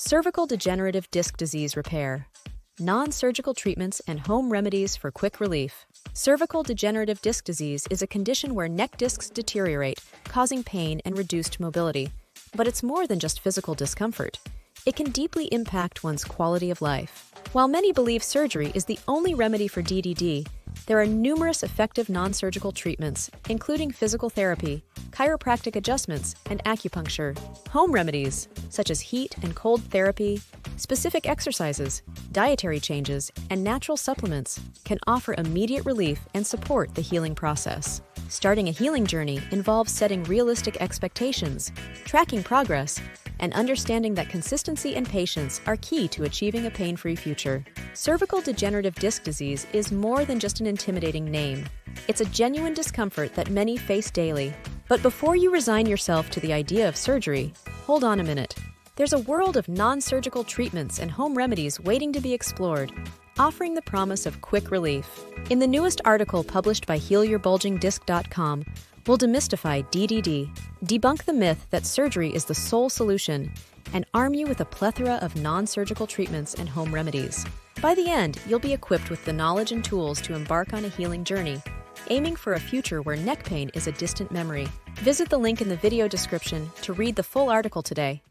Cervical degenerative disc disease repair. Non-surgical treatments and home remedies for quick relief. Cervical degenerative disc disease is a condition where neck discs deteriorate, causing pain and reduced mobility. But it's more than just physical discomfort. It can deeply impact one's quality of life. While many believe surgery is the only remedy for DDD, there are numerous effective non-surgical treatments, including physical therapy, chiropractic adjustments, and acupuncture. Home remedies, such as heat and cold therapy, specific exercises, dietary changes, and natural supplements, can offer immediate relief and support the healing process. Starting a healing journey involves setting realistic expectations, tracking progress, and understanding that consistency and patience are key to achieving a pain-free future. Cervical degenerative disc disease is more than just an intimidating name. It's a genuine discomfort that many face daily. But before you resign yourself to the idea of surgery, hold on a minute. There's a world of non-surgical treatments and home remedies waiting to be explored, offering the promise of quick relief. In the newest article published by HealYourBulgingDisc.com, we'll demystify DDD, debunk the myth that surgery is the sole solution, and arm you with a plethora of non-surgical treatments and home remedies. By the end, you'll be equipped with the knowledge and tools to embark on a healing journey, aiming for a future where neck pain is a distant memory. Visit the link in the video description to read the full article today.